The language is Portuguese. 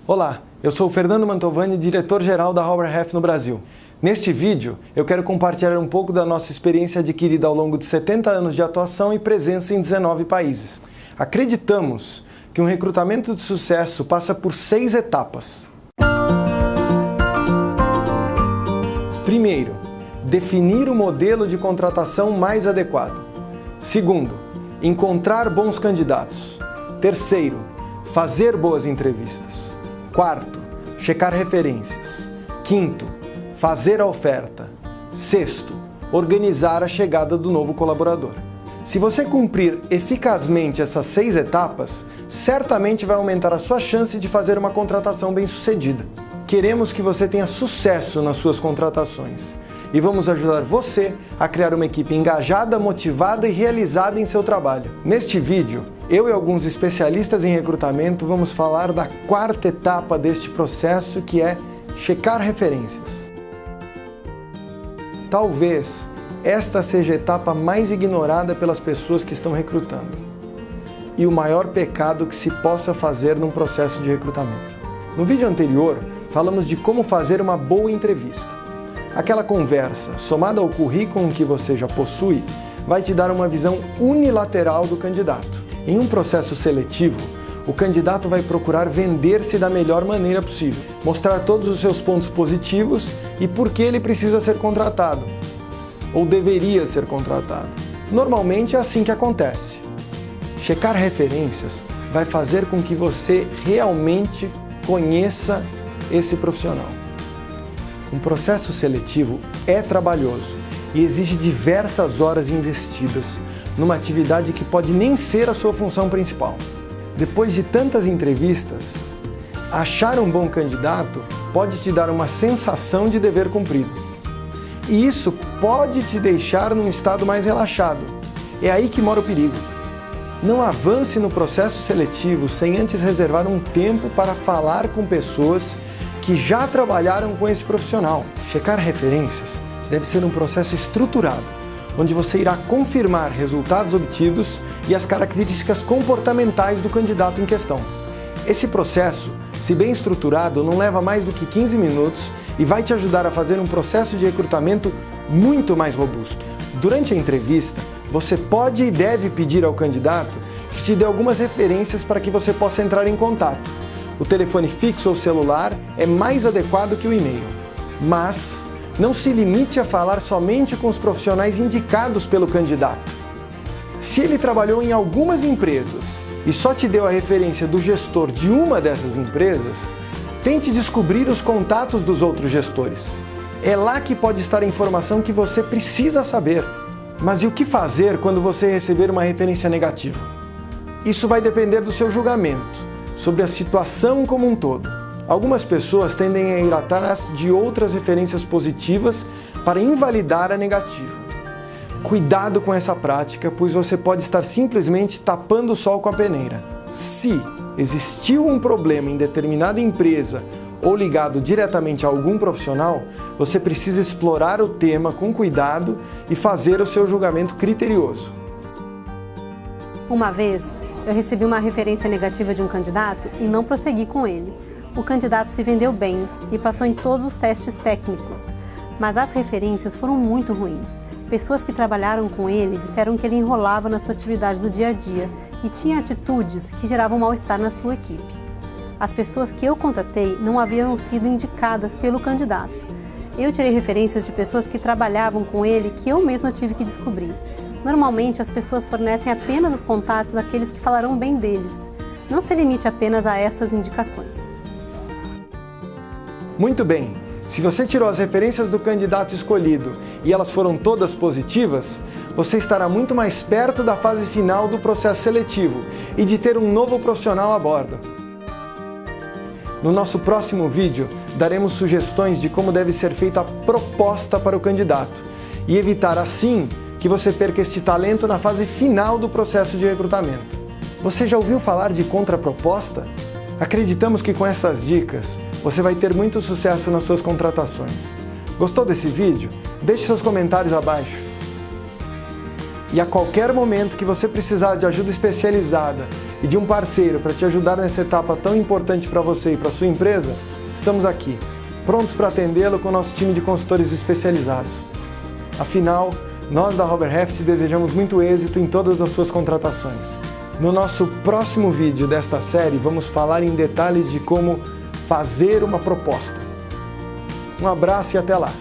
Olá, eu sou o Fernando Mantovani, diretor-geral da Hauber Half no Brasil. Neste vídeo, eu quero compartilhar um pouco da nossa experiência adquirida ao longo de 70 anos de atuação e presença em 19 países. Acreditamos que um recrutamento de sucesso passa por 6 etapas. Primeiro, definir o modelo de contratação mais adequado. Segundo, encontrar bons candidatos. Terceiro, fazer boas entrevistas. Quarto, checar referências. Quinto, fazer a oferta. Sexto, organizar a chegada do novo colaborador. Se você cumprir eficazmente essas 6 etapas, certamente vai aumentar a sua chance de fazer uma contratação bem-sucedida. Queremos que você tenha sucesso nas suas contratações e vamos ajudar você a criar uma equipe engajada, motivada e realizada em seu trabalho. Neste vídeo, eu e alguns especialistas em recrutamento vamos falar da 4ª etapa deste processo, que é checar referências. Talvez esta seja a etapa mais ignorada pelas pessoas que estão recrutando e o maior pecado que se possa fazer num processo de recrutamento. No vídeo anterior, falamos de como fazer uma boa entrevista. Aquela conversa, somada ao currículo que você já possui, vai te dar uma visão unilateral do candidato. Em um processo seletivo, o candidato vai procurar vender-se da melhor maneira possível, mostrar todos os seus pontos positivos e por que ele precisa ser contratado, ou deveria ser contratado. Normalmente é assim que acontece. Checar referências vai fazer com que você realmente conheça esse profissional. Um processo seletivo é trabalhoso e exige diversas horas investidas numa atividade que pode nem ser a sua função principal. Depois de tantas entrevistas, achar um bom candidato pode te dar uma sensação de dever cumprido. E isso pode te deixar num estado mais relaxado. É aí que mora o perigo. Não avance no processo seletivo sem antes reservar um tempo para falar com pessoas que já trabalharam com esse profissional. Checar referências deve ser um processo estruturado, onde você irá confirmar resultados obtidos e as características comportamentais do candidato em questão. Esse processo, se bem estruturado, não leva mais do que 15 minutos e vai te ajudar a fazer um processo de recrutamento muito mais robusto. Durante a entrevista, você pode e deve pedir ao candidato que te dê algumas referências para que você possa entrar em contato. O telefone fixo ou celular é mais adequado que o e-mail. Mas não se limite a falar somente com os profissionais indicados pelo candidato. Se ele trabalhou em algumas empresas e só te deu a referência do gestor de uma dessas empresas, tente descobrir os contatos dos outros gestores. É lá que pode estar a informação que você precisa saber. Mas e o que fazer quando você receber uma referência negativa? Isso vai depender do seu julgamento sobre a situação como um todo. Algumas pessoas tendem a ir atrás de outras referências positivas para invalidar a negativa. Cuidado com essa prática, pois você pode estar simplesmente tapando o sol com a peneira. Se existiu um problema em determinada empresa ou ligado diretamente a algum profissional, você precisa explorar o tema com cuidado e fazer o seu julgamento criterioso. Uma vez, eu recebi uma referência negativa de um candidato e não prossegui com ele. O candidato se vendeu bem e passou em todos os testes técnicos, mas as referências foram muito ruins. Pessoas que trabalharam com ele disseram que ele enrolava na sua atividade do dia a dia e tinha atitudes que geravam mal-estar na sua equipe. As pessoas que eu contatei não haviam sido indicadas pelo candidato. Eu tirei referências de pessoas que trabalhavam com ele que eu mesma tive que descobrir. Normalmente, as pessoas fornecem apenas os contatos daqueles que falarão bem deles. Não se limite apenas a estas indicações. Muito bem! Se você tirou as referências do candidato escolhido e elas foram todas positivas, você estará muito mais perto da fase final do processo seletivo e de ter um novo profissional a bordo. No nosso próximo vídeo, daremos sugestões de como deve ser feita a proposta para o candidato e evitar assim que você perca este talento na fase final do processo de recrutamento. Você já ouviu falar de contraproposta? Acreditamos que com essas dicas você vai ter muito sucesso nas suas contratações. Gostou desse vídeo? Deixe seus comentários abaixo. E a qualquer momento que você precisar de ajuda especializada e de um parceiro para te ajudar nessa etapa tão importante para você e para sua empresa, estamos aqui, prontos para atendê-lo com o nosso time de consultores especializados. Afinal, nós da Robert Half desejamos muito êxito em todas as suas contratações. No nosso próximo vídeo desta série, vamos falar em detalhes de como fazer uma proposta. Um abraço e até lá!